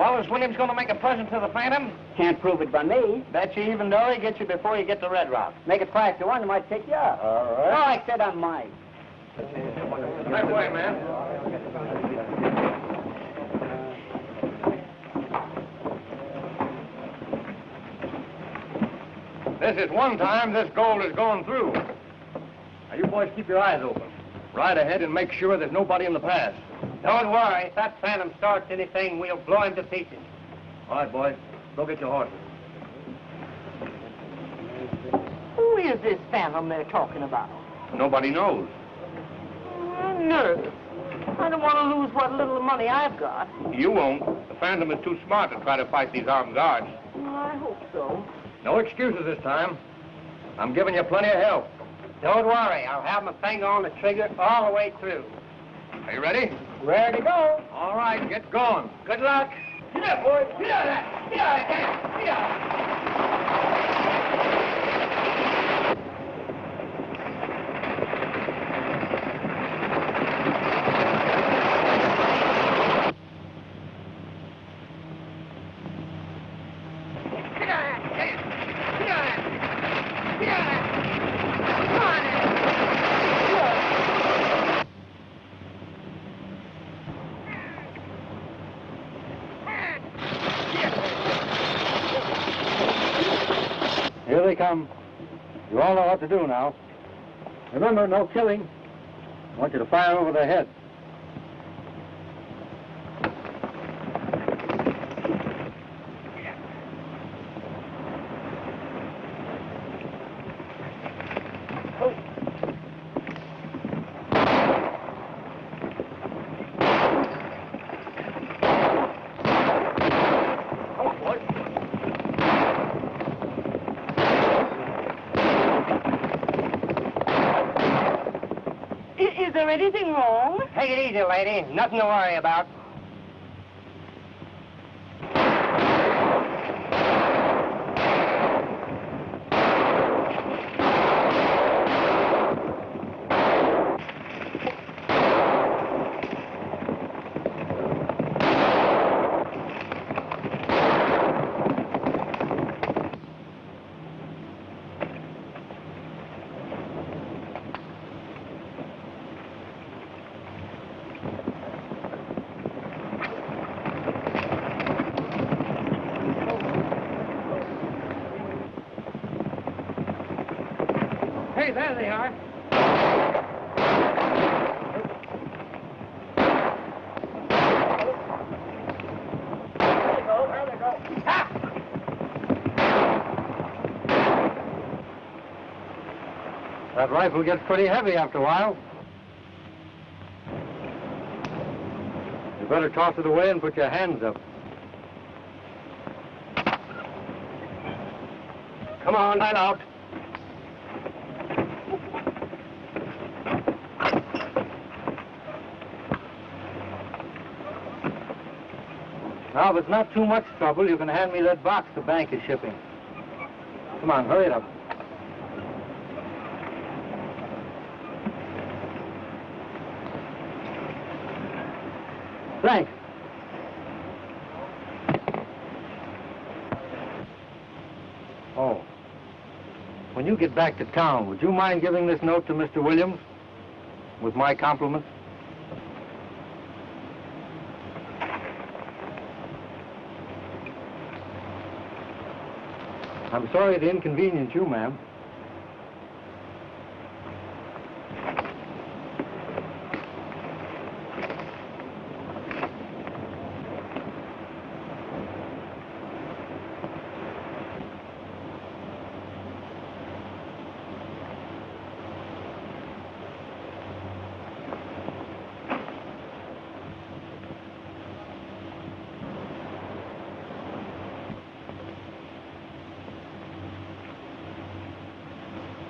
Well, is Williams going to make a present to the Phantom? Can't prove it by me. Bet you even though he gets you before you get to Red Rock. Make it 5-1, I might take you up. All right. No, I said I might. That way, man. This is one time this gold is going through. Now, you boys keep your eyes open. Ride ahead and make sure there's nobody in the pass. Don't worry. If that Phantom starts anything, we'll blow him to pieces. All right, boys. Go get your horses. Who is this Phantom they're talking about? Nobody knows. I'm nervous. I don't want to lose what little money I've got. You won't. The Phantom is too smart to try to fight these armed guards. Well, I hope so. No excuses this time. I'm giving you plenty of help. Don't worry. I'll have my finger on the trigger all the way through. Are you ready? Ready to go. All right, get going. Good luck. Get up, boys. Get out of that. Get out of that. Get out. Here they come. You all know what to do now. Remember, no killing. I want you to fire over their heads. Is there anything wrong? Take it easy, lady. Nothing to worry about. Hey, there they are. There they go. Ah! That rifle gets pretty heavy after a while. You better toss it away and put your hands up. Come on, line out. Now, if it's not too much trouble, you can hand me that box the bank is shipping. Come on, hurry it up. Thanks. Oh. When you get back to town, would you mind giving this note to Mr. Williams? With my compliments? I'm sorry to inconvenience you, ma'am.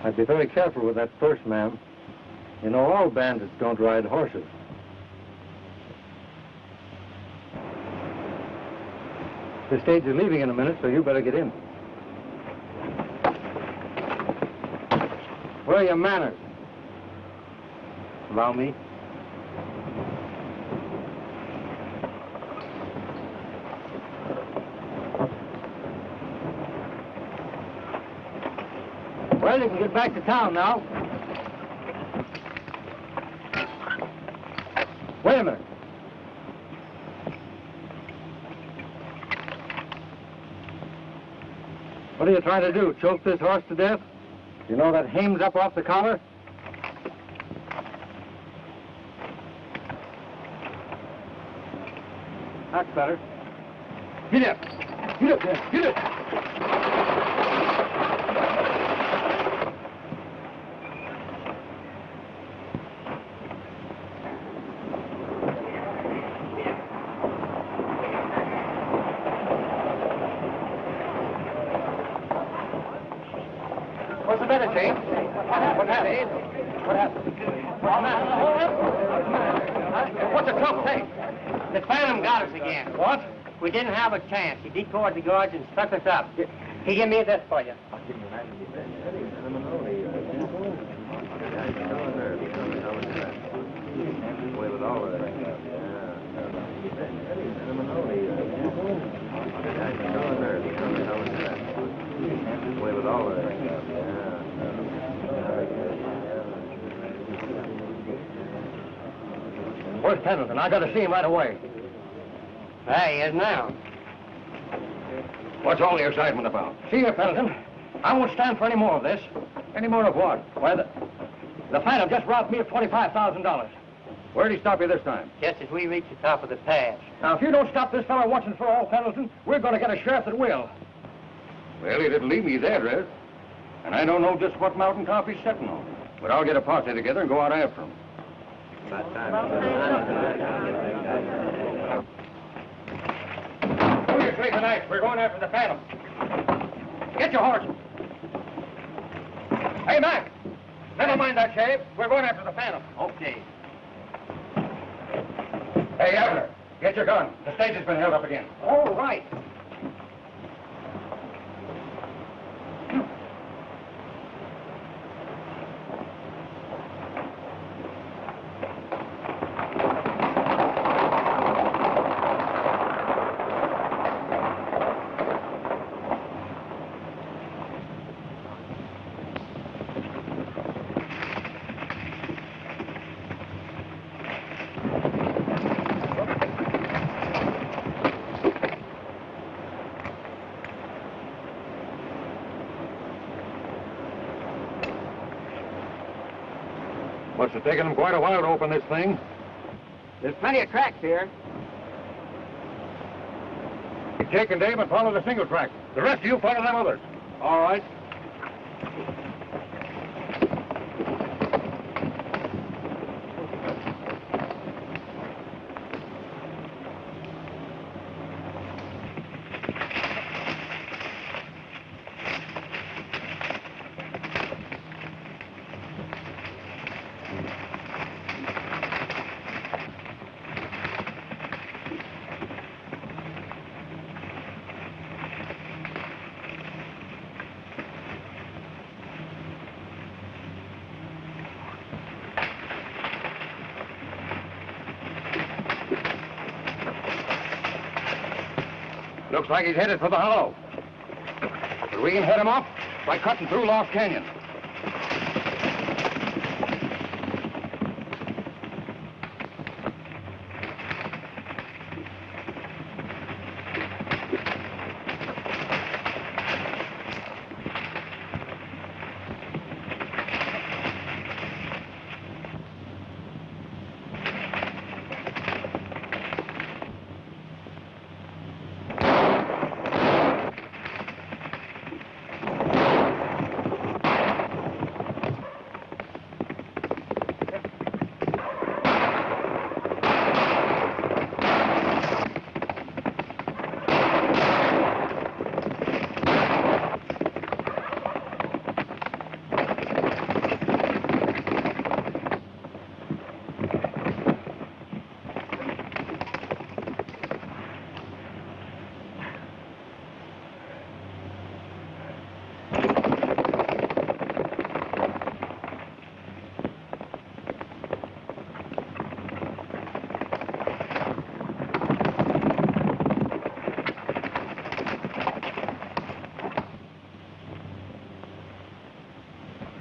I'd be very careful with that purse, ma'am. You know, all bandits don't ride horses. The stage is leaving in a minute, so you better get in. Where are your manners? Allow me. Well, you can get back to town now. Wait a minute. What are you trying to do, choke this horse to death? You know that hame's up off the collar? That's better. Get up. Get up there. Get up. What's the matter, Jane? What happened? What happened? What's the trouble, hey? The phantom got us again. What? We didn't have a chance. He decoyed the guards and stuck us up. He gave me this for you. Where's Pendleton? I gotta see him right away. There he is now. What's all the excitement about? See here, Pendleton. I won't stand for any more of this. Any more of what? Why, the phantom just robbed me of $25,000. Where'd he stop you this time? Just as we reach the top of the pass. Now, if you don't stop this fellow once and for all, Pendleton, we're going to get a sheriff that will. Well, he didn't leave me his address. And I don't know just what mountain top he's sitting on. But I'll get a posse together and go out after him. Hold your straight tonight. We're going after the phantom. Get your horse. Hey, Mac. Never mind that, Shave. We're going after the phantom. Okay. Hey, Abner, get your gun. The stage has been held up again. All right. Must have taken him quite a while to open this thing. There's plenty of tracks here. Jake and Dave and follow the single track. The rest of you follow them others. All right. Looks like he's headed for the hollow. But we can head him off by cutting through Lost Canyon.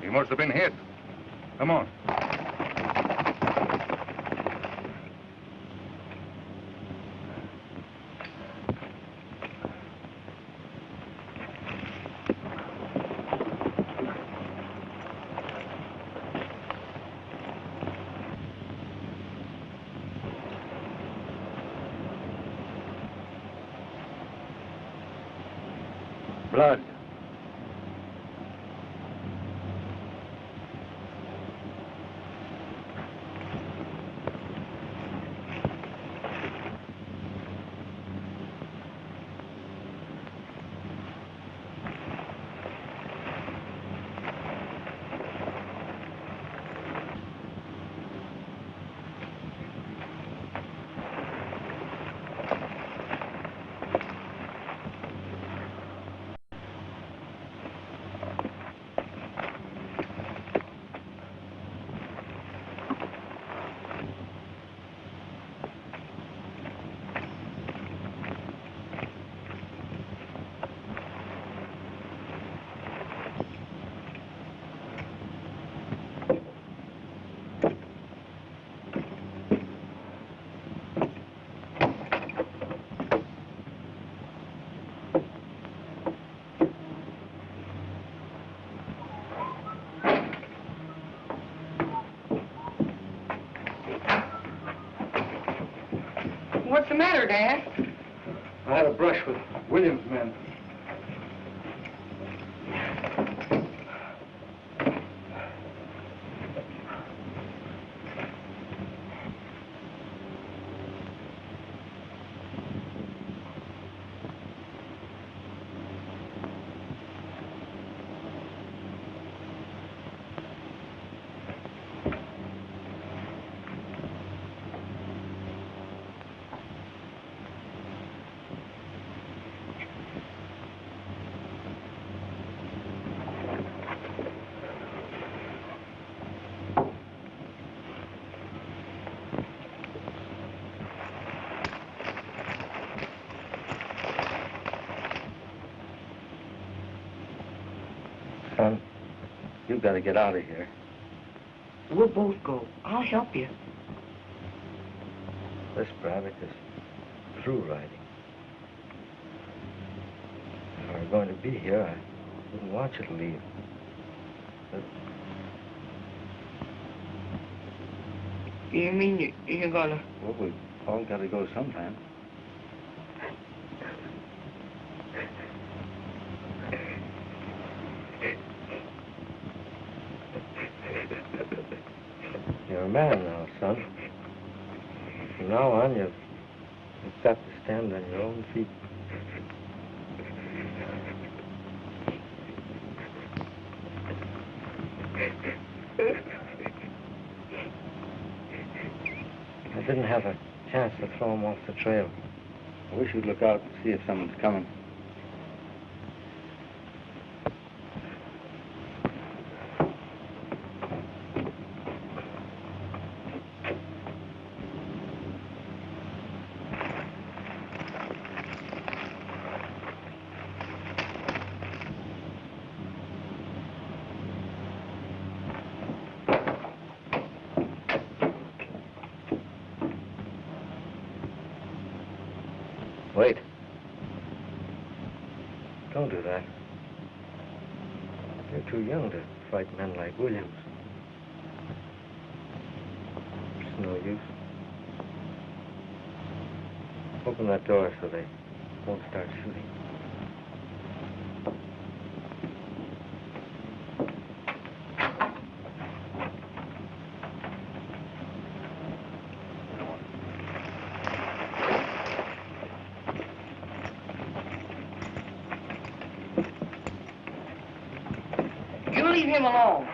He must have been hit. Come on. Blood. What's the matter, Dad? I had a brush with Williams' men. Son, you've got to get out of here. We'll both go. I'll help you. This Braddock is through riding. If I were going to be here, I wouldn't want you to leave. But You mean you're gonna... well, we've all got to go sometime. You're a man now, son. From now on, you've got to stand on your own feet. I didn't have a chance to throw him off the trail. I wish you'd look out and see if someone's coming. Wait. Don't do that. You're too young to fight men like Williams. It's no use. Open that door so they won't start shooting. You leave him alone.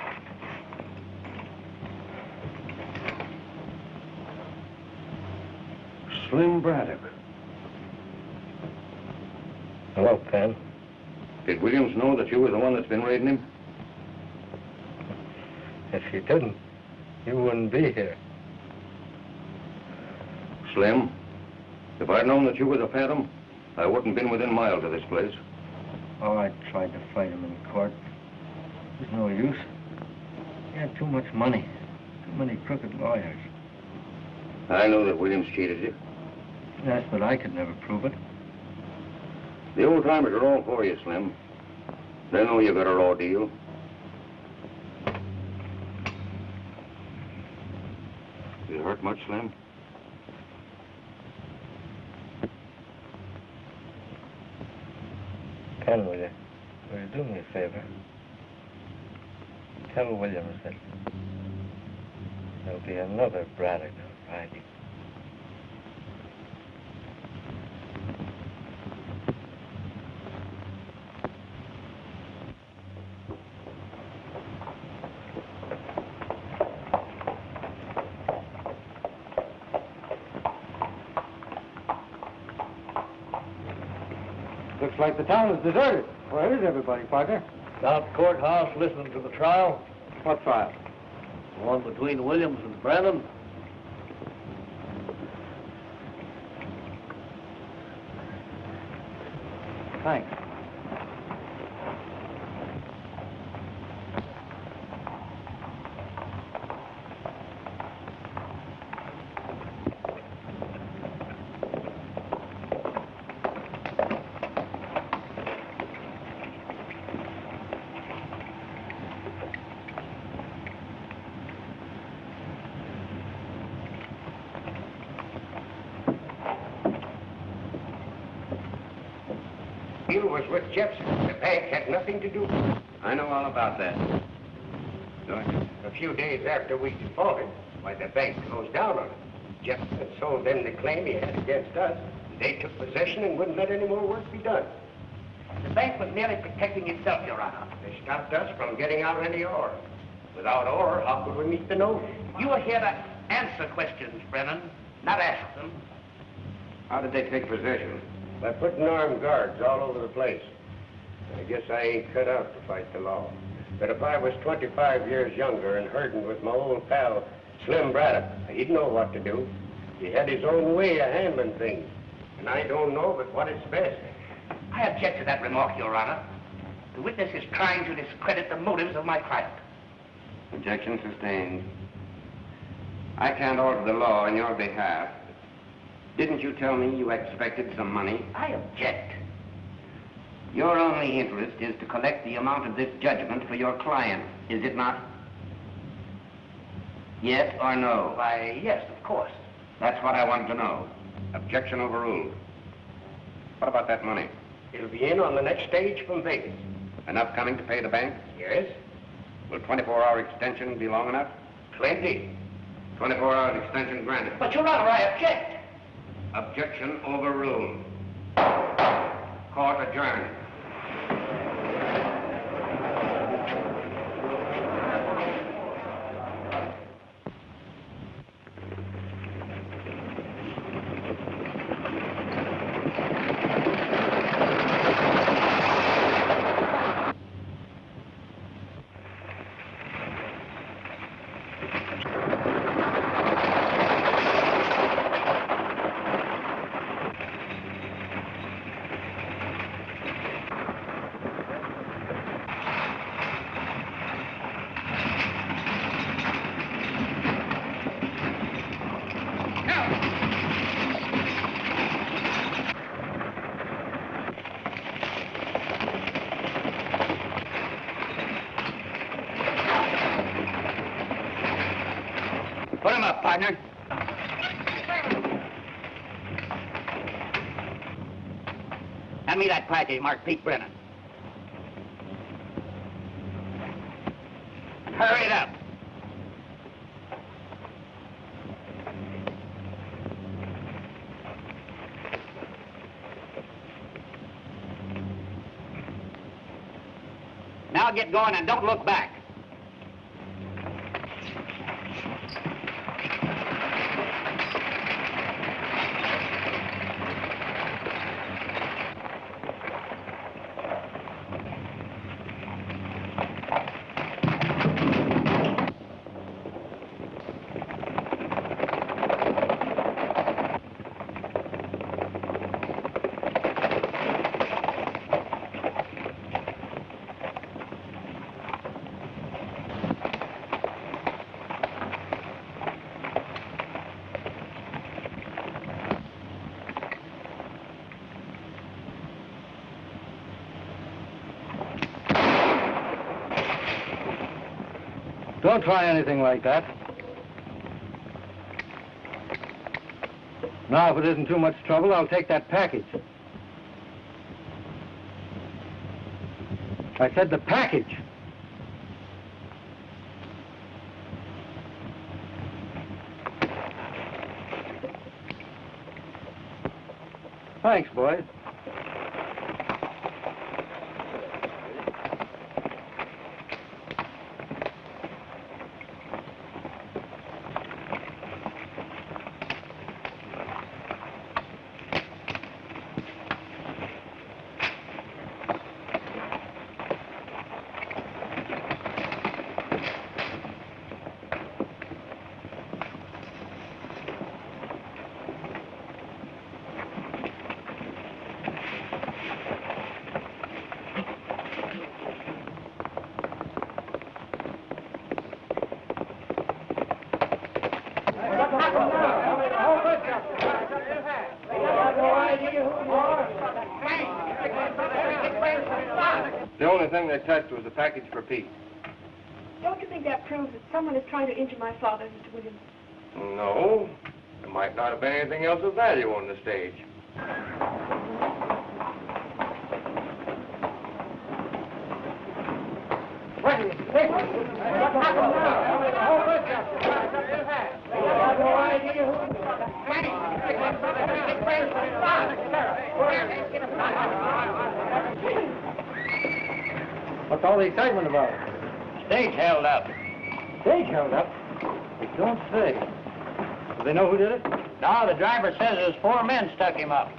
Slim Braddock. Hello, Pen. Did Williams know that you were the one that's been raiding him? If you didn't, you wouldn't be here. Slim, if I'd known that you were the Phantom, I wouldn't been within miles of this place. Oh, I tried to fight him in court. There's no use. He had too much money. Too many crooked lawyers. I know that Williams cheated you. Yes, but I could never prove it. The old-timers are all for you, Slim. They know you got a raw deal. Did it hurt much, Slim? Ken, will you do me a favor? Tell Williams that there'll be another Braddock on Friday. Looks like the town is deserted. Where is everybody, partner? Down at the courthouse listening to the trial. What trial? The one between Williams and Brennan. Thanks. You was with Jepson. The bank had nothing to do with it. I know all about that. A few days after we defaulted, why, the bank closed down on it. Jepson sold them the claim he had against us. They took possession and wouldn't let any more work be done. The bank was merely protecting itself, Your Honor. They stopped us from getting out any ore. Without ore, how could we meet the note? You are here to answer questions, Brennan, not ask them. How did they take possession? By putting armed guards all over the place. I guess I ain't cut out to fight the law. But if I was 25 years younger and herding with my old pal, Slim Braddock, he'd know what to do. He had his own way of handling things. And I don't know but what is best. I object to that remark, Your Honor. The witness is trying to discredit the motives of my client. Objection sustained. I can't alter the law on your behalf. Didn't you tell me you expected some money? I object. Your only interest is to collect the amount of this judgment for your client, is it not? Yes or no? Why, yes, of course. That's what I wanted to know. Objection overruled. What about that money? It'll be in on the next stage from Vegas. Enough coming to pay the bank? Yes? Will 24-hour extension be long enough? Plenty. 24 hours extension granted. But, Your Honor, I object. Objection overruled. Court adjourned. Put him up, partner. Hand me that package marked Pete Brennan. And hurry it up. Now get going and don't look back. Don't try anything like that. Now, if it isn't too much trouble, I'll take that package. I said the package. Thanks, boys. The only thing they touched was the package for Pete. Don't you think that proves that someone is trying to injure my father, Mr. Williams? No. There might not have been anything else of value on the stage. What's all the excitement about? Stage held up. Stage held up? They don't say. Do they know who did it? No, the driver says there's 4 men stuck him up.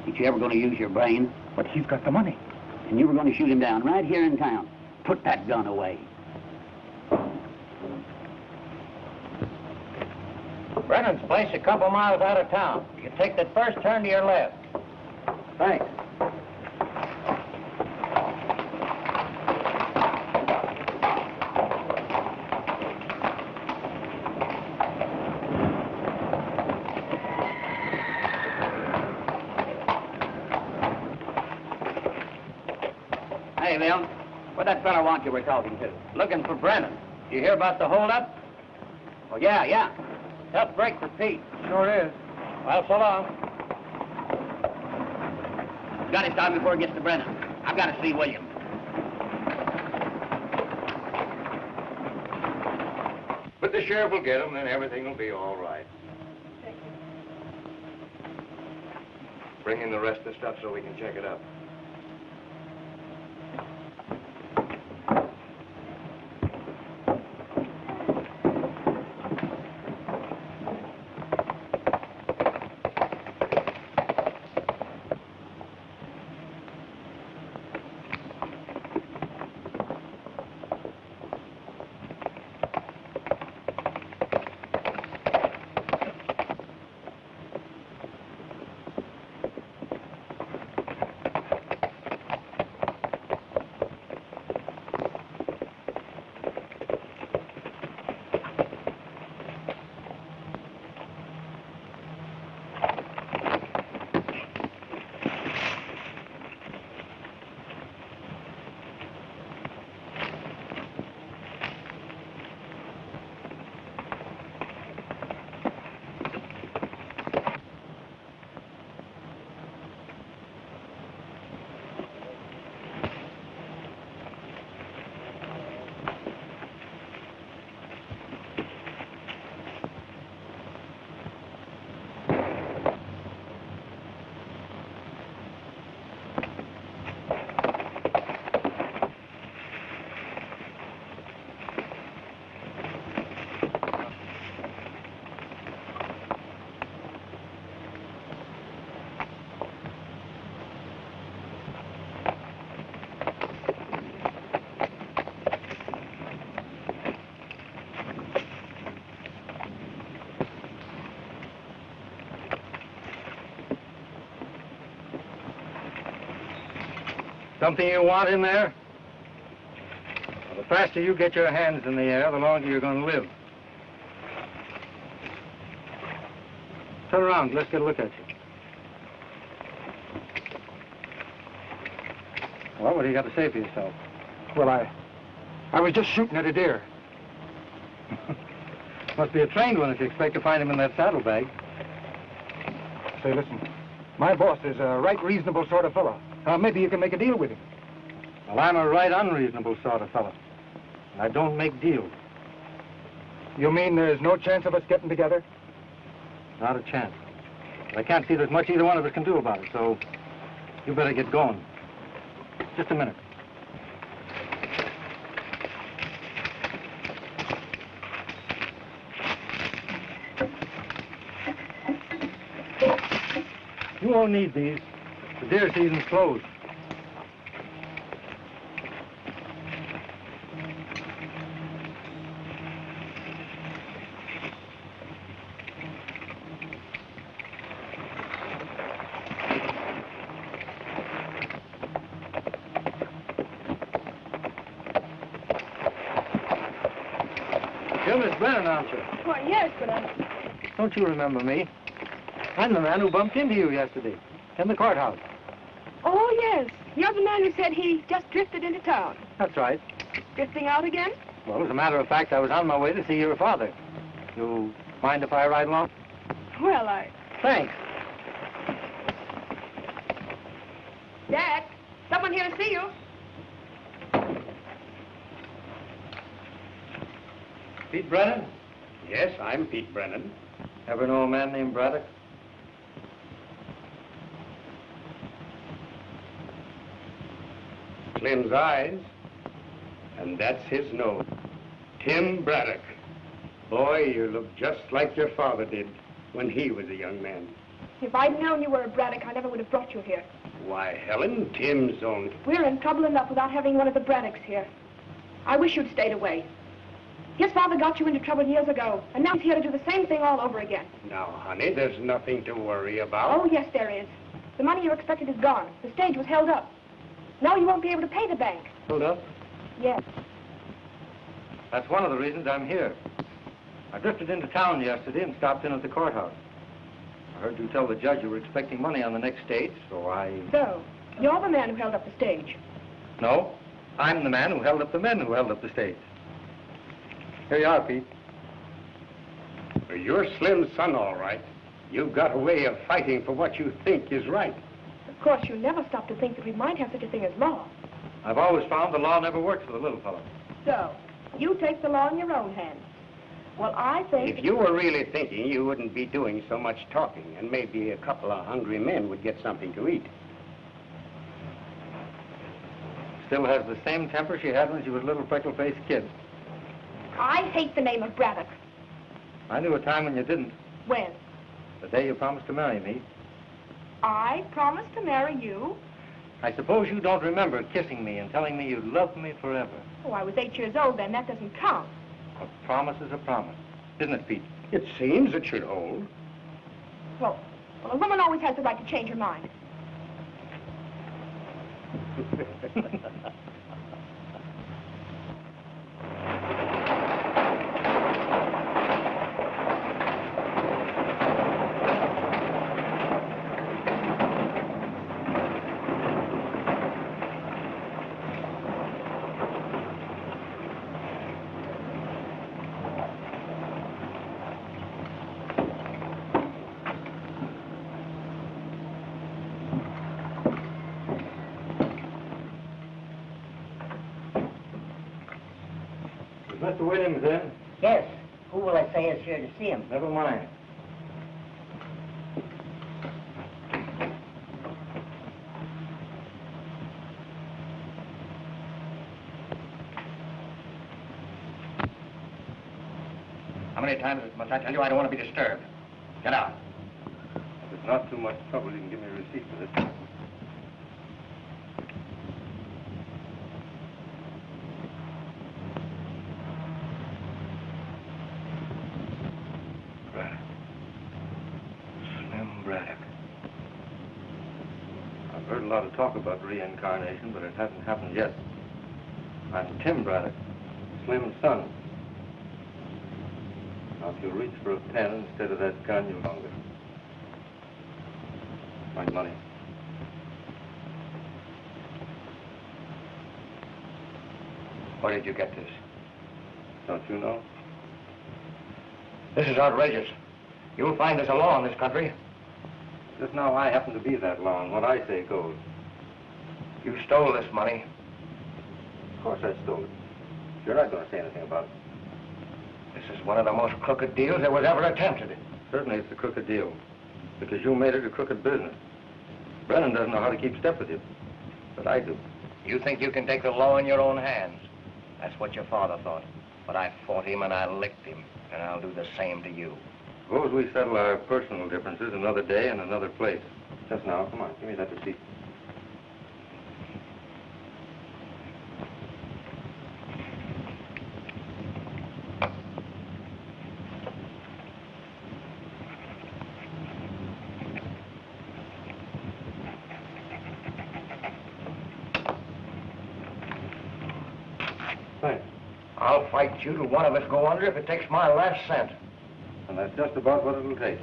Ain't you ever going to use your brain? But he's got the money. And you were going to shoot him down right here in town. Put that gun away. Brennan's place a couple miles out of town. You take that first turn to your left. Thanks. Hey, Bill, what that fella want you were talking to? Looking for Brennan. You hear about the holdup? Oh, yeah. Tough break for Pete. Sure is. Well, so long. Got to stop before it gets to Brennan. I've got to see William. But the sheriff will get him, then everything will be all right. Thank you. Bring in the rest of the stuff so we can check it up. Something you want in there? Well, the faster you get your hands in the air, the longer you're going to live. Turn around. Let's get a look at you. Well, what do you got to say for yourself? Well, I was just shooting at a deer. Must be a trained one if you expect to find him in that saddlebag. Say, listen, my boss is a right reasonable sort of fellow. Maybe you can make a deal with him. Well, I'm a right unreasonable sort of fellow. And I don't make deals. You mean there's no chance of us getting together? Not a chance. But I can't see there's much either one of us can do about it, so you better get going. Just a minute. You won't need these. The deer season's closed. You're Miss Brennan, aren't you? Why, yes, but Don't you remember me? I'm the man who bumped into you yesterday in the courthouse. Oh, yes. You're the man who said he just drifted into town. That's right. Drifting out again? Well, as a matter of fact, I was on my way to see your father. You mind if I ride along? Well, Thanks. Dad, someone here to see you. Pete Brennan? Yes, I'm Pete Brennan. Ever know a man named Braddock? Slim's eyes, and that's his nose. Tim Braddock. Boy, you look just like your father did when he was a young man. If I'd known you were a Braddock, I never would have brought you here. Why, Helen, Tim's own. We're in trouble enough without having one of the Braddocks here. I wish you'd stayed away. His father got you into trouble years ago, and now he's here to do the same thing all over again. Now, honey, there's nothing to worry about. Oh, yes, there is. The money you expected is gone. The stage was held up. Now you won't be able to pay the bank. Hold up. Yes. That's one of the reasons I'm here. I drifted into town yesterday and stopped in at the courthouse. I heard you tell the judge you were expecting money on the next stage, so I... So, you're the man who held up the stage. No, I'm the man who held up the men who held up the stage. Here you are, Pete. Well, you're Slim's son, all right. You've got a way of fighting for what you think is right. Of course, you never stop to think that we might have such a thing as law. I've always found the law never works for the little fellow. So, you take the law in your own hands. Well, I think... If you were really thinking, you wouldn't be doing so much talking, and maybe a couple of hungry men would get something to eat. Still has the same temper she had when she was a little freckle-faced kid. I hate the name of Braddock. I knew a time when you didn't. When? The day you promised to marry me. I promised to marry you? I suppose you don't remember kissing me and telling me you'd love me forever. Oh, I was 8 years old then. That doesn't count. A promise is a promise. Isn't it, Pete? It seems it should hold. Well, a woman always has the right to change her mind. Mr. Williams, then? Yes. Who will I say is here to see him? Never mind. How many times must I tell you I don't want to be disturbed? Get out. If it's not too much trouble, you can give me a receipt for this. Braddock. Slim Braddock. I've heard a lot of talk about reincarnation, but it hasn't happened yet. I'm Tim Braddock. claimant's son. Now, if you reach for a pen instead of that gun, you'll longer. My money. Where did you get this? Don't you know? This is outrageous. You'll find there's a law in this country. Just now, I happen to be that law, and what I say goes. You stole this money. Of course I stole it. You're not going to say anything about it. This is one of the most crooked deals that was ever attempted. Certainly it's a crooked deal, because you made it a crooked business. Brennan doesn't know how to keep step with you, but I do. You think you can take the law in your own hands. That's what your father thought. But I fought him and I licked him, and I'll do the same to you. Suppose we settle our personal differences another day and another place. Just now, come on, give me that receipt. Thanks. I'll fight you till one of us go under if it takes my last cent. And that's just about what it'll take.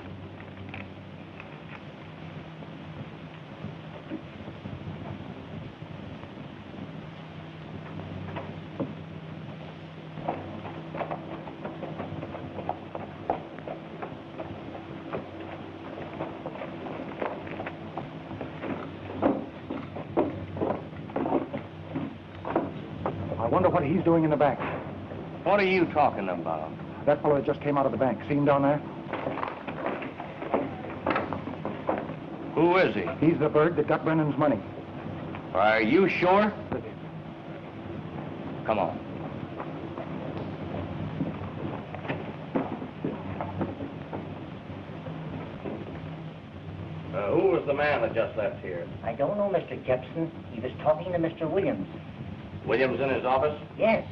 I wonder what he's doing in the bank. What are you talking about? That fellow that just came out of the bank. See him down there? Who is he? He's the bird that got Brennan's money. Are you sure? Come on. Who was the man that just left here? I don't know, Mr. Jepson. He was talking to Mr. Williams. Williams in his office? Yes.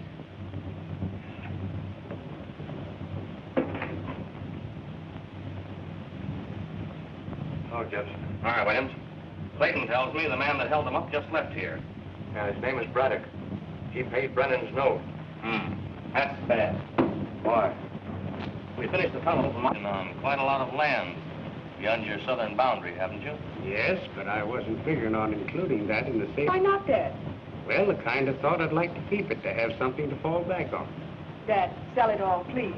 Oh, Jepson. All right, Williams. Clayton tells me the man that held him up just left here. Yeah, his name is Braddock. He paid Brennan's note. That's bad. Why? We finished the tunnels on quite a lot of land beyond your southern boundary, haven't you? Yes, but I wasn't figuring on including that in the same... Why not, Dad? Well, the kind of thought I'd like to keep it, to have something to fall back on. Dad, sell it all, please.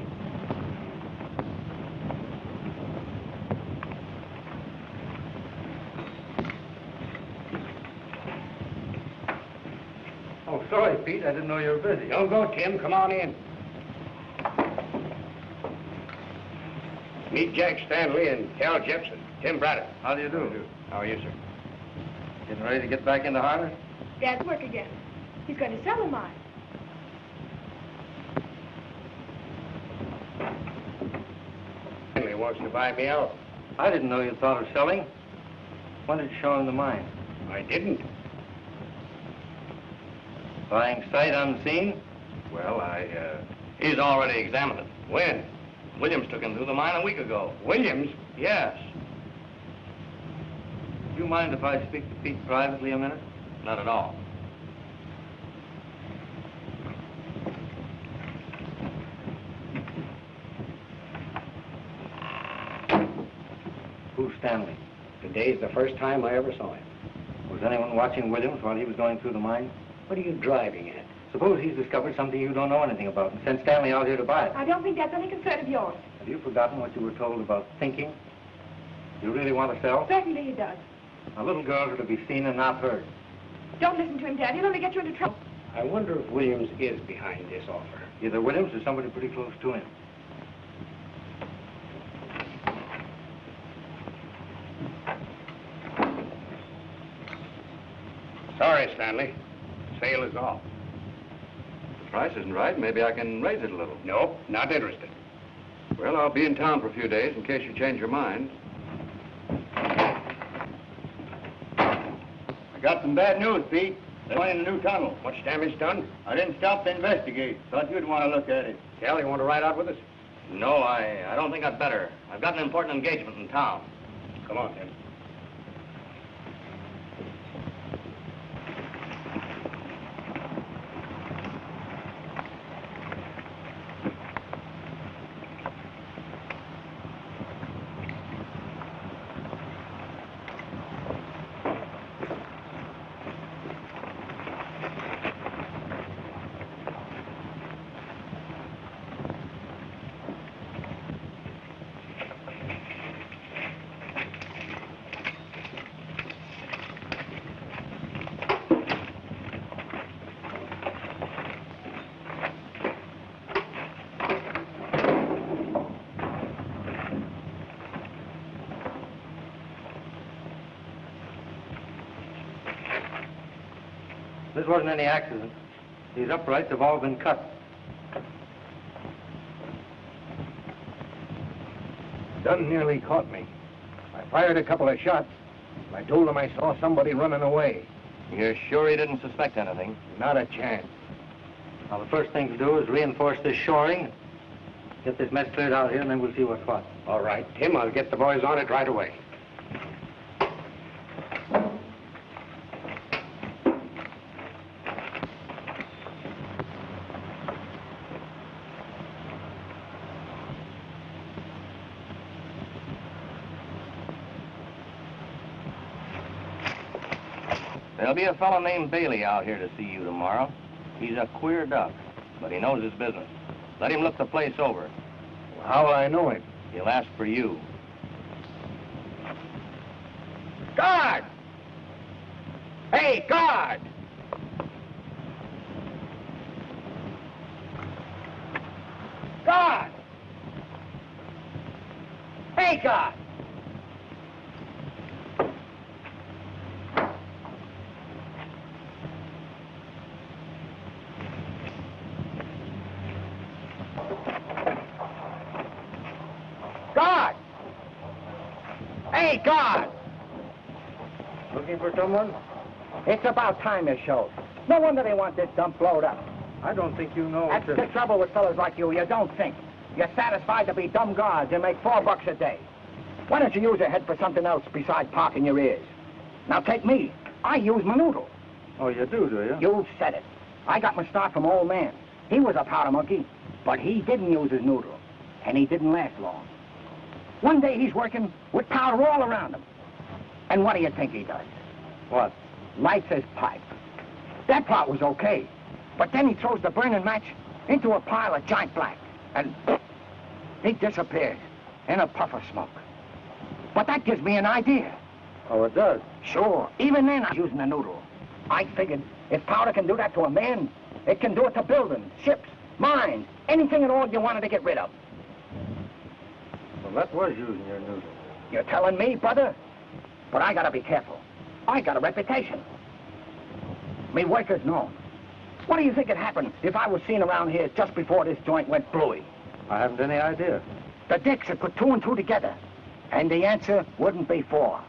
Oh, sorry, Pete. I didn't know you were busy. Don't go, Tim. Come on in. Meet Jack Stanley and Cal Jepson. Tim Braddock. How do you do? How are you, sir? Getting ready to get back into harness? Dad's work again. He's going to sell the mine. Stanley wants to buy me out. I didn't know you thought of selling. When did you show him the mine? I didn't. Buying sight unseen? Well, He's already examined it. When? Williams took him through the mine a week ago. Williams? Yes. Do you mind if I speak to Pete privately a minute? Not at all. Who's Stanley? Today's the first time I ever saw him. Was anyone watching Williams while he was going through the mine? What are you driving at? Suppose he's discovered something you don't know anything about and sent Stanley out here to buy it. I don't think that's any concern of yours. Have you forgotten what you were told about thinking? You really want to sell? Certainly he does. A little girl are to be seen and not heard. Don't listen to him, Dad. He'll only get you into trouble. I wonder if Williams is behind this offer. Either Williams or somebody pretty close to him. Sorry, Stanley. Sale is off. The price isn't right. Maybe I can raise it a little. Nope, not interested. Well, I'll be in town for a few days in case you change your mind. I got some bad news, Pete. They went in a new tunnel. Much damage done? I didn't stop to investigate. Thought you'd want to look at it. Cal, you want to ride out with us? No, I don't think I'd better. I've got an important engagement in town. Come on, Tim. This wasn't any accident. These uprights have all been cut. Done nearly caught me. I fired a couple of shots. I told him I saw somebody running away. You're sure he didn't suspect anything? Not a chance. Now, the first thing to do is reinforce this shoring, get this mess cleared out here, and then we'll see what's what. All right, Tim, I'll get the boys on it right away. There'll be a fellow named Bailey out here to see you tomorrow. He's a queer duck, but he knows his business. Let him look the place over. Well, how will I know him? He'll ask for you. Guard! Hey, guard! Guard! Hey, guard! Guard! Hey, guard! Looking for someone? It's about time you showed. No wonder they want this dump blowed up. I don't think you know. That's the trouble with fellas like you. You don't think. You're satisfied to be dumb guards and make $4 a day. Why don't you use your head for something else besides parking your ears? Now take me. I use my noodle. Oh, you do you? You said it. I got my start from old man. He was a powder monkey, but he didn't use his noodle, and he didn't last long. One day he's working with powder all around him. And what do you think he does? What? Lights his pipe. That part was okay. But then he throws the burning match into a pile of giant black. And he disappears in a puff of smoke. But that gives me an idea. Oh, it does? Sure. Even then, I was using a noodle. I figured if powder can do that to a man, it can do it to buildings, ships, mines, anything at all you wanted to get rid of. Well, that was using your noodle. You're telling me, brother? But I gotta be careful. I got a reputation. Me workers know. What do you think would happen if I was seen around here just before this joint went bluey? I haven't any idea. The dicks would put 2 and 2 together, and the answer wouldn't be 4.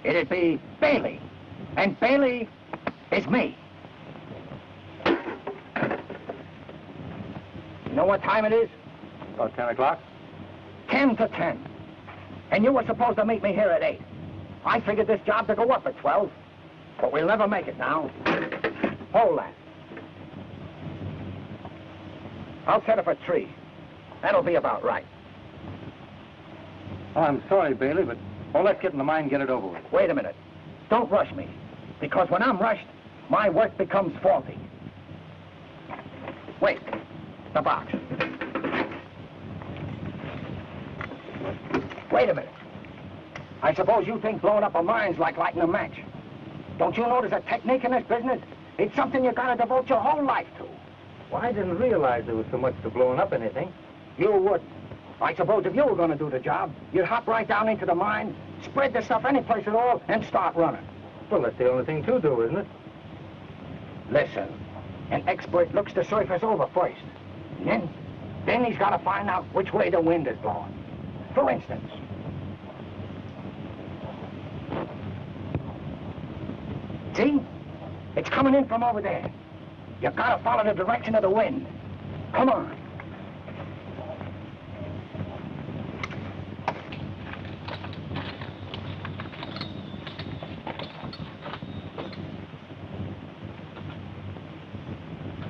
It'd be Bailey, and Bailey is me. You know what time it is? About 10 o'clock? 10 to 10. And you were supposed to meet me here at 8. I figured this job to go up at 12, but we'll never make it now. Hold that. I'll set up a tree. That'll be about right. Oh, I'm sorry, Bailey, but let's get in the mine and get it over with. Wait a minute. Don't rush me, because when I'm rushed, my work becomes faulty. Wait. The box. Wait a minute. I suppose you think blowing up a mine's like lighting a match. Don't you know there's a technique in this business? It's something you gotta devote your whole life to. Well, I didn't realize there was so much to blowing up anything. You wouldn't. I suppose if you were gonna do the job, you'd hop right down into the mine, spread the stuff any place at all, and start running. Well, that's the only thing to do, isn't it? Listen, an expert looks the surface over first. And then he's gotta find out which way the wind is blowing. For instance, see? It's coming in from over there. You gotta follow the direction of the wind. Come on.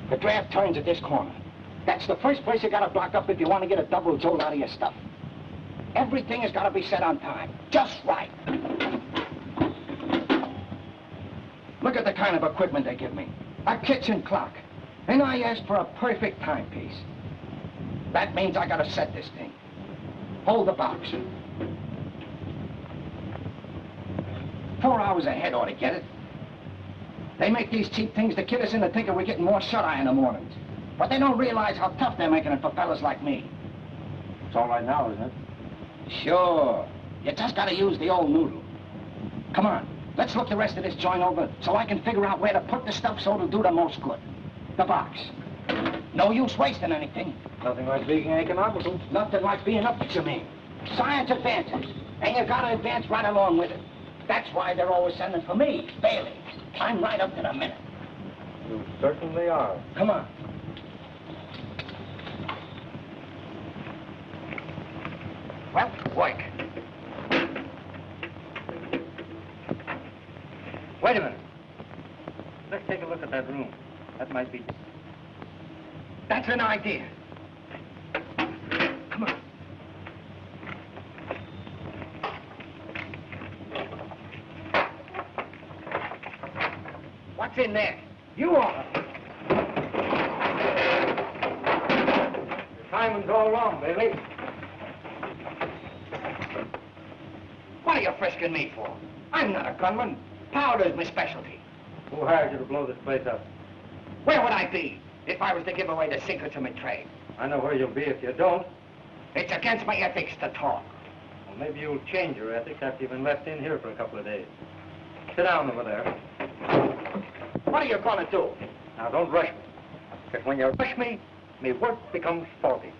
The draft turns at this corner. That's the first place you gotta block up if you want to get a double jolt out of your stuff. Everything has gotta be set on time. Just right. Look at the kind of equipment they give me. A kitchen clock. And I asked for a perfect timepiece. That means I gotta set this thing. Hold the box. 4 hours ahead ought to get it. They make these cheap things to kid us into thinking we're getting more shut-eye in the mornings. But they don't realize how tough they're making it for fellas like me. It's all right now, isn't it? Sure. You just gotta use the old noodle. Come on. Let's look the rest of this joint over so I can figure out where to put the stuff so it'll do the most good. The box. No use wasting anything. Nothing like being economical. Nothing like being up to your mean. Science advances, and you gotta advance right along with it. That's why they're always sending for me, Bailey. I'm right up to the minute. You certainly are. Come on. Well, work. Wait a minute. Let's take a look at that room. That might be... That's an idea. Come on. What's in there? You are. Your timing's all wrong, Bailey. What are you frisking me for? I'm not a gunman. Powder's my specialty. Who hired you to blow this place up? Where would I be if I was to give away the secrets of my trade? I know where you'll be if you don't. It's against my ethics to talk. Well, maybe you'll change your ethics after you've been left in here for a couple of days. Sit down over there. What are you gonna do? Now, don't rush me. Because when you rush me, my work becomes faulty.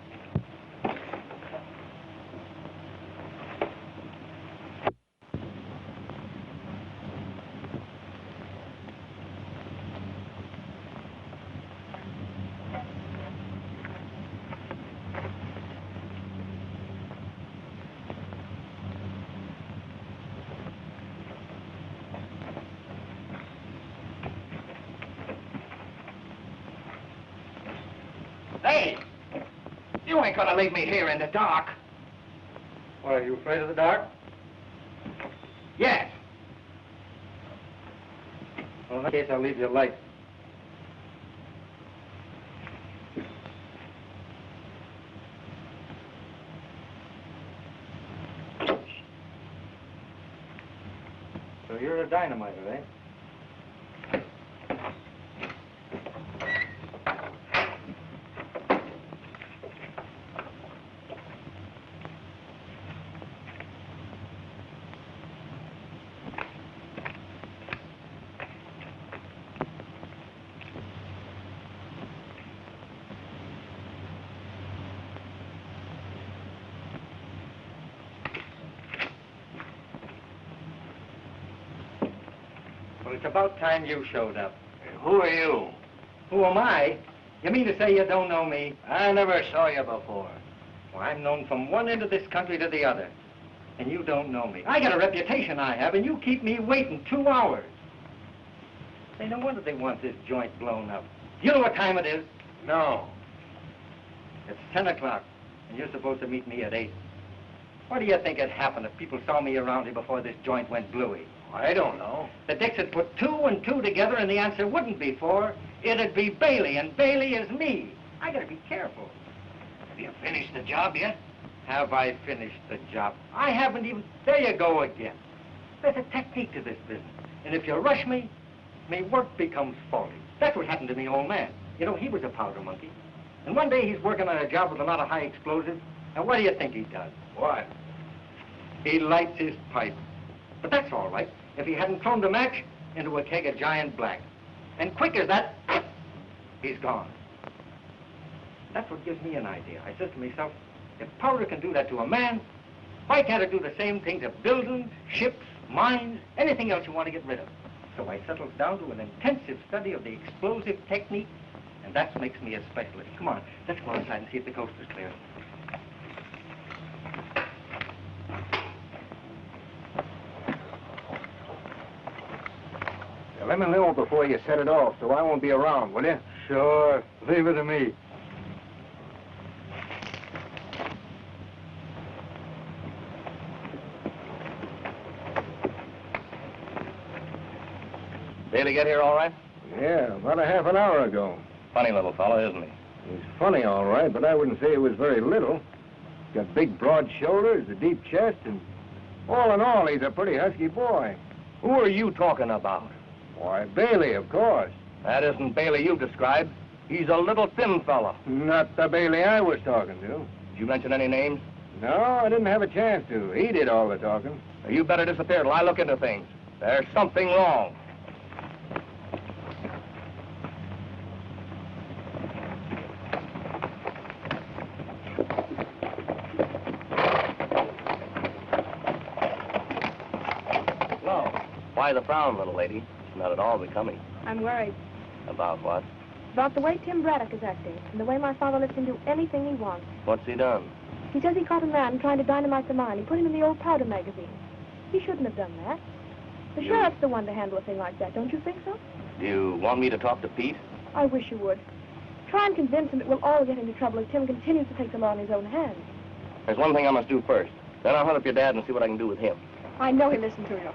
Hey! You ain't gonna leave me here in the dark. What, are you afraid of the dark? Yes. Well, in that case, I'll leave you a light. So you're a dynamiter, eh? Well, it's about time you showed up. Who are you? Who am I? You mean to say you don't know me? I never saw you before. Well, I'm known from one end of this country to the other. And you don't know me. I got a reputation I have, and you keep me waiting 2 hours. Say, no wonder they want this joint blown up. Do you know what time it is? No. It's 10 o'clock, and you're supposed to meet me at 8. What do you think would happen if people saw me around here before this joint went bluey? I don't know. The Dicks would put 2 and 2 together, and the answer wouldn't be 4. It'd be Bailey, and Bailey is me. I gotta be careful. Have you finished the job yet? Have I finished the job? I haven't even... There you go again. There's a technique to this business. And if you rush me, my work becomes faulty. That's what happened to me old man. You know, he was a powder monkey. And one day he's working on a job with a lot of high explosives. And what do you think he does? What? He lights his pipe. But that's all right if he hadn't thrown the match into a keg of giant black. And quick as that, he's gone. That's what gives me an idea. I said to myself, if powder can do that to a man, why can't it do the same thing to buildings, ships, mines, anything else you want to get rid of? So I settled down to an intensive study of the explosive technique, and that makes me a specialist. Come on, let's go outside and see if the coast is clear. Now, let me know before you set it off, so I won't be around, will you? Sure. Leave it to me. Bailey get here all right? Yeah, about a half an hour ago. Funny little fellow, isn't he? He's funny, all right, but I wouldn't say he was very little. He's got big, broad shoulders, a deep chest, and all in all, he's a pretty husky boy. Who are you talking about? Why, Bailey, of course. That isn't Bailey you described. He's a little thin fella. Not the Bailey I was talking to. Did you mention any names? No, I didn't have a chance to. He did all the talking. You better disappear till I look into things. There's something wrong. Well, why the frown, little lady? It's not at all becoming. I'm worried About what? about the way Tim Braddock is acting and the way my father lets him do anything he wants. What's he done? He says he caught a man trying to dynamite the mine. He put him in the old powder magazine. He shouldn't have done that. The sheriff's the one to handle a thing like that, don't you think so? Do you want me to talk to Pete? I wish you would. Try and convince him that we'll all get into trouble if Tim continues to take the law in his own hands. There's one thing I must do first. Then I'll hunt up your dad and see what I can do with him. I know he'll listen to you.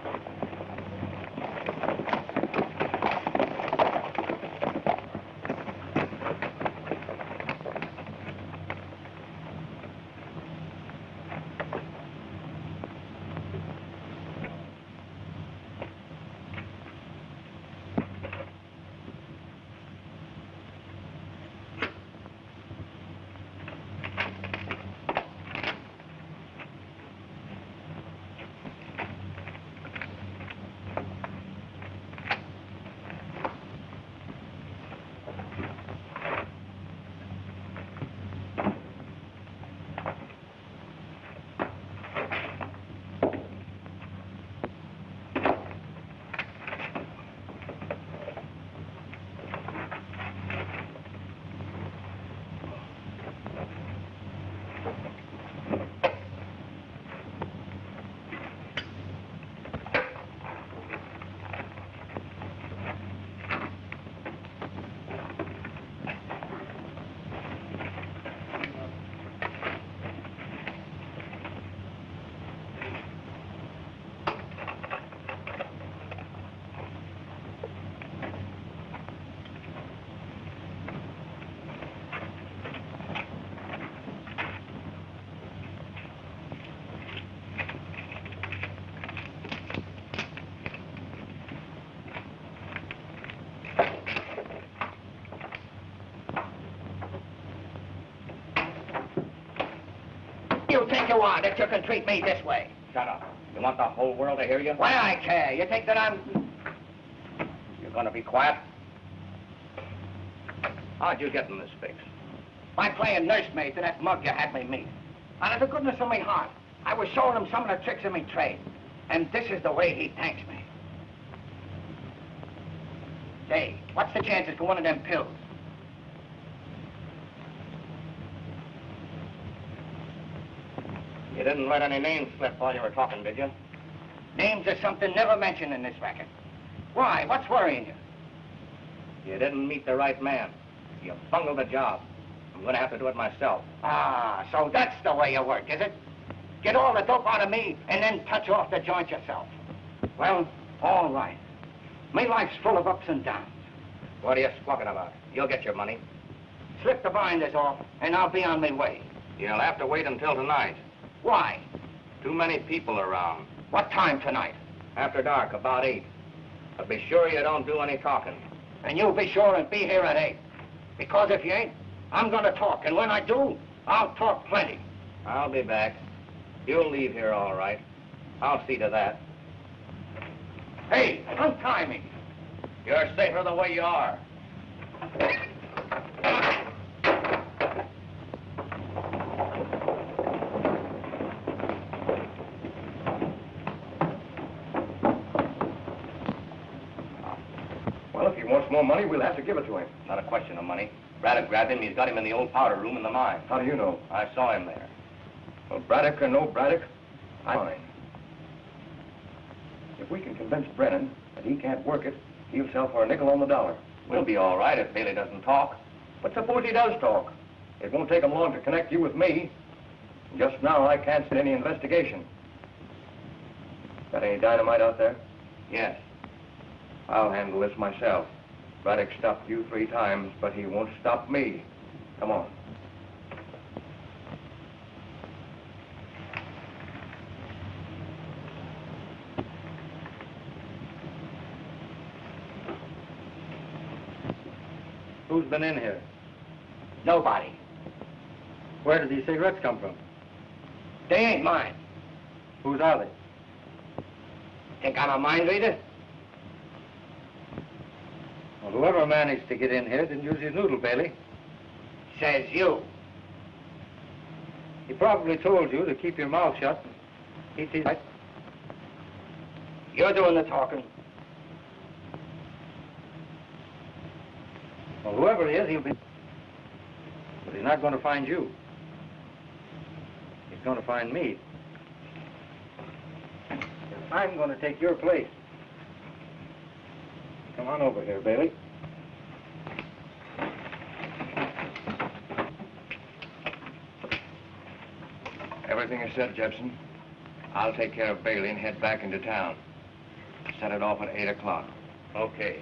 You think you are that you can treat me this way? Shut up. You want the whole world to hear you? Why, I care. You think that I'm... You're gonna be quiet? How'd you get in this fix? By playing nursemaid to that mug you had me meet. Out of the goodness of my heart, I was showing him some of the tricks of my trade. And this is the way he thanks me. Say, what's the chances for one of them pills? You didn't let any names slip while you were talking, did you? Names are something never mentioned in this racket. Why? What's worrying you? You didn't meet the right man. You bungled the job. I'm gonna have to do it myself. Ah, so that's the way you work, is it? Get all the dope out of me and then touch off the joint yourself. Well, all right. My life's full of ups and downs. What are you squawking about? You'll get your money. Slip the binders off and I'll be on my way. You'll have to wait until tonight. Why? Too many people around. What time tonight? After dark, about 8. But be sure you don't do any talking. And you'll be sure and be here at 8. Because if you ain't, I'm gonna talk. And when I do, I'll talk plenty. I'll be back. You'll leave here all right. I'll see to that. Hey, untie me. You're safer the way you are. Well, if he wants more money, we'll have to give it to him. Not a question of money. Braddock grabbed him. He's got him in the old powder room in the mine. How do you know? I saw him there. Well, Braddock or no Braddock, I'm fine. If we can convince Brennan that he can't work it, he'll sell for a nickel on the dollar. We'll be all right if Bailey doesn't talk. But suppose he does talk. It won't take him long to connect you with me. Just now, I can't see any investigation. Got any dynamite out there? Yes. I'll handle this myself. Braddock stopped you 3 times, but he won't stop me. Come on. Who's been in here? Nobody. Where did these cigarettes come from? They ain't mine. Whose are they? Think I'm a mind reader? Well, whoever managed to get in here didn't use his noodle, Bailey. Says you. He probably told you to keep your mouth shut. He sees right. You're doing the talking. Well, whoever he is, he'll be... But he's not going to find you. He's going to find me. I'm going to take your place. Come on over here, Bailey. Everything is said, Jepson. I'll take care of Bailey and head back into town. Set it off at 8 o'clock. Okay.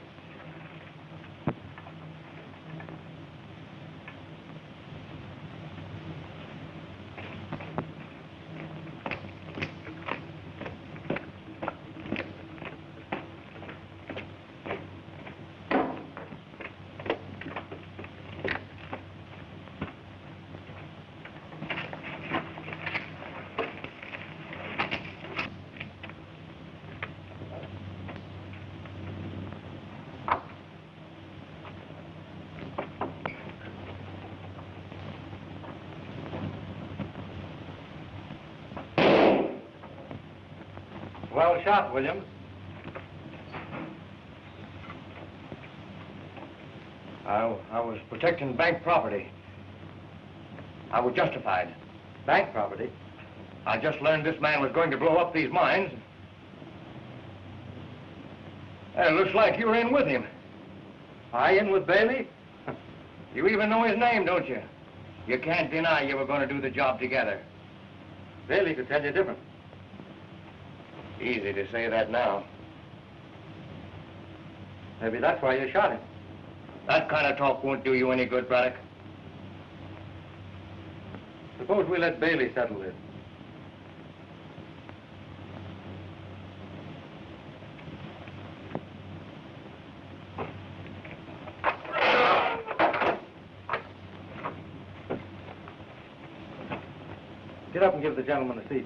Well shot, Williams. I was protecting bank property. I was justified. Bank property? I just learned this man was going to blow up these mines. It looks like you were in with him. I in with Bailey? You even know his name, don't you? You can't deny you were going to do the job together. Bailey could tell you different. Easy to say that now. Maybe that's why you shot him. That kind of talk won't do you any good, Braddock. Suppose we let Bailey settle this. Get up and give the gentleman a seat.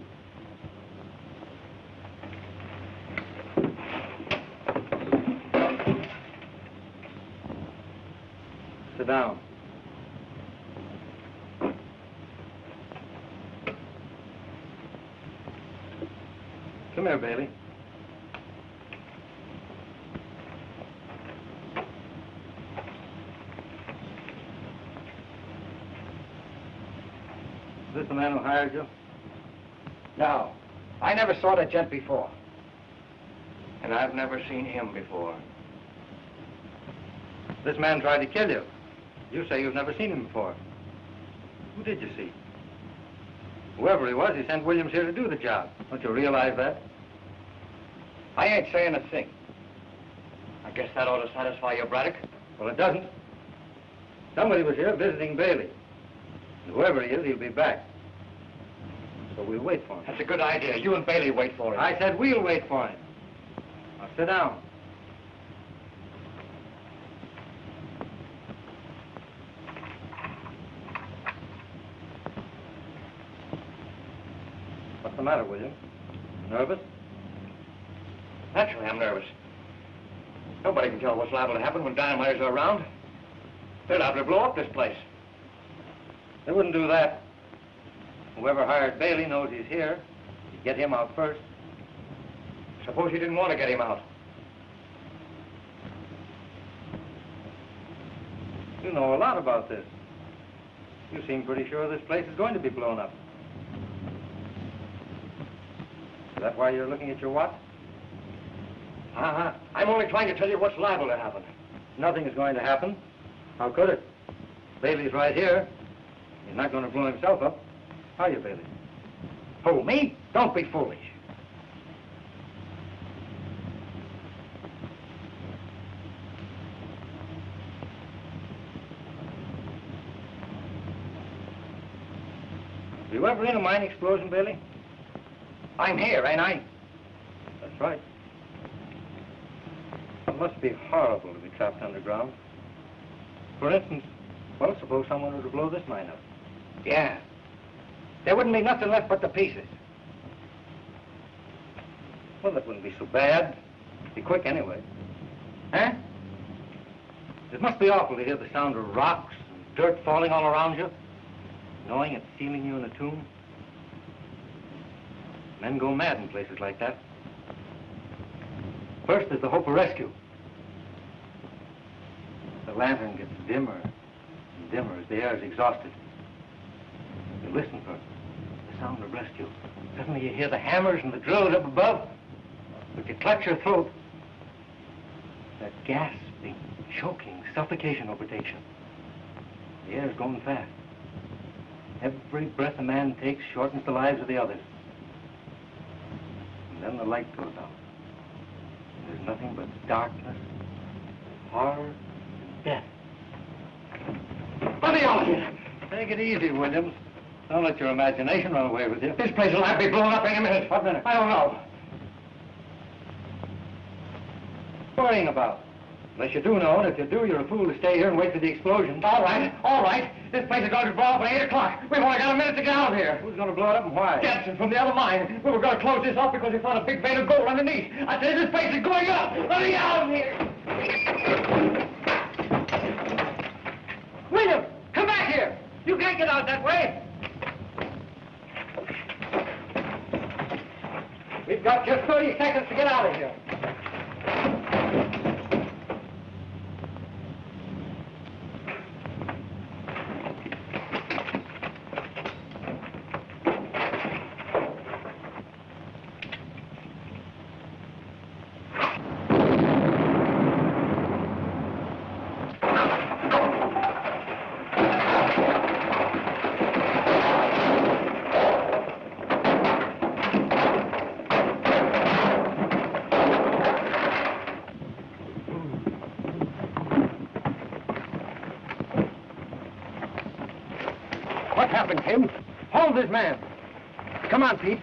Sit down. Come here, Bailey. Is this the man who hired you? No. I never saw the gent before. And I've never seen him before. This man tried to kill you. You say you've never seen him before. Who did you see? Whoever he was, he sent Williams here to do the job. Don't you realize that? I ain't saying a thing. I guess that ought to satisfy you, Braddock. Well, it doesn't. Somebody was here visiting Bailey. And whoever he is, he'll be back. So we'll wait for him. That's a good idea. You and Bailey wait for him. I said we'll wait for him. Now sit down. What's the matter, William? Nervous? Naturally, I'm nervous. Nobody can tell what's liable to happen when dynamiters are around. They're liable to blow up this place. They wouldn't do that. Whoever hired Bailey knows he's here. You'd get him out first. Suppose you didn't want to get him out. You know a lot about this. You seem pretty sure this place is going to be blown up. Is that why you're looking at your watch? I'm only trying to tell you what's liable to happen. Nothing is going to happen. How could it? Bailey's right here. He's not going to blow himself up. Are you, Bailey? Who, me? Don't be foolish. Were you ever in a mine explosion, Bailey? I'm here, ain't I? That's right. It must be horrible to be trapped underground. For instance, well, suppose someone were to blow this mine up. Yeah. There wouldn't be nothing left but the pieces. Well, that wouldn't be so bad. Be quick anyway. Huh? It must be awful to hear the sound of rocks and dirt falling all around you, knowing it's sealing you in a tomb. Men go mad in places like that. First, there's the hope of rescue. The lantern gets dimmer and dimmer as the air is exhausted. You listen for the sound of rescue. Suddenly you hear the hammers and the drills up above, but you clutch your throat. That gasping, choking suffocation overtakes you. The air's going fast. Every breath a man takes shortens the lives of the others. And then the light goes out. And there's nothing but darkness, horror, and death. Let me out here! Take it easy, Williams. Don't let your imagination run away with you. This place will have to be blown up any minute. What minute? I don't know. Worrying about? Unless you do know, and if you do, you're a fool to stay here and wait for the explosion. All right. This place is going to blow up at 8 o'clock. We've only got a minute to get out of here. Who's going to blow it up and why? Jepson from the other mine. We were going to close this off because we found a big vein of gold underneath. I tell you, this place is going up. Let me out of here. William, come back here. You can't get out that way. We've got just 30 seconds to get out of here. What happened, Tim? Hold this man. Come on, Pete.